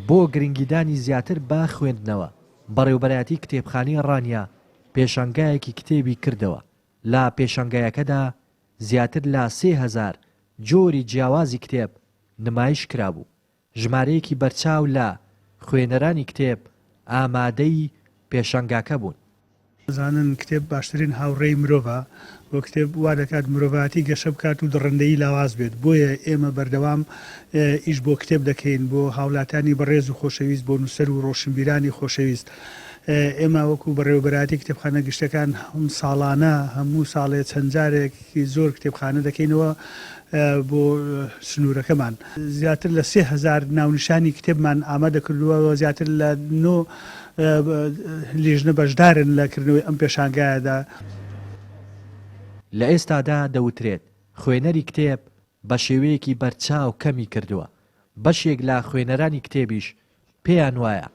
بۆ گرنگیدانی زیاتر با خوێندنەوە بەڕێوەبەرایەتی کتێبخانەی ڕانیا پێشانگایەکی کتێبی کردەوە. لە پێشانگایەکەدا زیاتر لە 3000 جۆری جیاوازی کتێب نمایش کرابوو. ژمارەیەکی بەرچاو لە خوێنەرانی کتێب ئامادەی پێشانگاکە بوون. زانن کتێب باشترین هاوڕێی مرۆڤە بۆ کتێب وا دەکات مرۆڤاتی گەشە بکات و دڕندەیی لاواز بێت. بۆیە ئێمە بەردەوام ئیش بۆ کتێب دەکەین بۆ هاوڵاتانی بەڕێز و خۆشەویست بۆ نووسەر و ڕۆشنبیرانی خۆشەویست. ئێمە وەکو بەڕێوەبەراتی کتێبخانە گشتەکان ساڵانە هەموو ساڵێ چەند جارێکی زۆر کتێبخانە دەکەینەوە بۆ سنوورەکەمان. زیاتر لە 3000 ناونیشانی کتێبمان ئامادە کردووە، زیاتر لە 9 لیژنە بەشدارن لەکردنەوەی ئەم پێشانگایەدا. لە ئێستادا دەوترێت خوێنەری کتێب بە شێوەیەکی بەرچاو کەمی کردووە. بەشێک لە خوێنەرانی کتێبیش پێیان وایە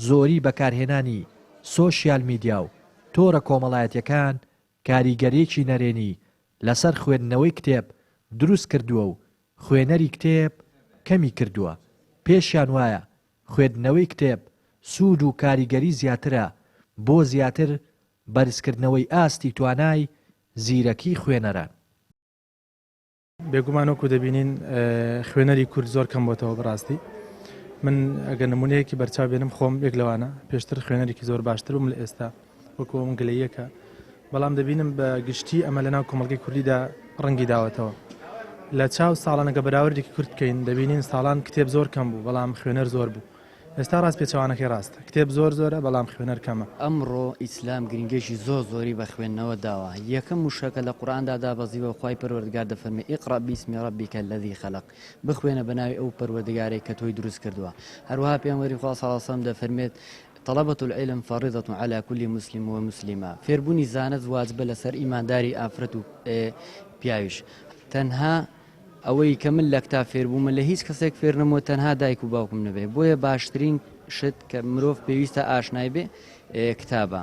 زۆری بەکارهێنانی سۆشیال میدیا و تۆرە کۆمەڵایەتیەکان کاریگەریەکی نەرێنی لەسەر خوێندنەوەی کتێب دروست کردووە و خوێنەری کتێب کەمی کردووە. پێشیان وایە خوێندنەوەی کتێب سوود و کاریگەری زیاترە بۆ زیاتر بەرزکردنەوەی ئاستی توانای زیرەکی خوێنەران. بێگومانەوەکو دەبینین خوێنەری کورد زۆر کەم بۆتەوە بڕاستی. من ئەگەر نمونەیەکی بەرچاو بێنم خۆم یەک لەوانە پێشتر خوێنەرێکی زۆر باشتر بووم لە ئێستا وەکو ئەم گلەیەکە، بەڵام دەبینم بە گشتی ئەمە لەناو کۆمەڵگەی کوردیدا ڕەنگی داوەتەوە. لە چاو ساڵانەکە بەراوردێکی کورد بکەین دەبینین ساڵان کتێب زۆر کەم بوو بەڵام خوێنەر زۆر بوو. ئێستا ڕاست پێچەوانەکەی ڕاستە، کتێب زۆرە بەڵام خوێنەر کەمە. ئەمڕۆ ئیسلام گرنگێکی زۆری بە خوێندنەوە داوە. یەکەم وشەکە لە قورئاندا دابەزیوە، خوای پەروەردگار دەفەرمێ ئیقرأ بیسمی ڕەبیکە الەذی خەلق، بخوێنە بەناوی ئەو پەروەردگارێک کە تۆی دروست کردووە. هەروەها پێغەمبەری خوا صلی الله علیه و سلم دەفەرمێت طلبة العلم فريضة على كل مسلم ومسلمة. فێربوونی زانست واجبە لەسەر ئیمانداری ئافرەت و پیاویش. تەنها ئەوەی کە من لە کتاب فێربوومە لە هیچ کەسێک فێر نەمەوە، تەنها دایک و باوکم نەبێ. بۆیە باشترین شت کە مرۆڤ پێویستە ئاشنای بێ کتابە.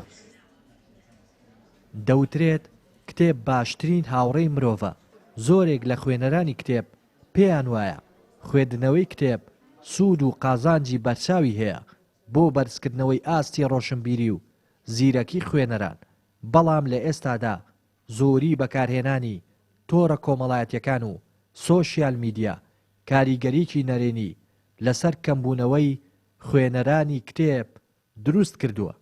دەوترێت کتێب باشترین هاوڕێی مرۆڤە. زۆرێک لە خوێنەرانی کتێب پێیان وایە خوێندنەوەی کتێب سوود و قازانجی بەرچاوی هەیە بۆ بەرزکردنەوەی ئاستی ڕۆشنبیری و زیرەکی خوێنەران. بەڵام لە ئێستادا زۆری بەکارهێنانی تۆرە کۆمەڵایەتیەکان و سۆشیال میدیا کاریگەریکی نەرێنی لەسەر کەمبوونەوەی خوێنەرانی کتێب دروست کردووە.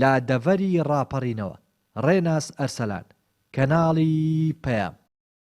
لە دەڤەری ڕاپەڕینەوە ڕێناس ئەرسەلان، کەناڵی پەیام.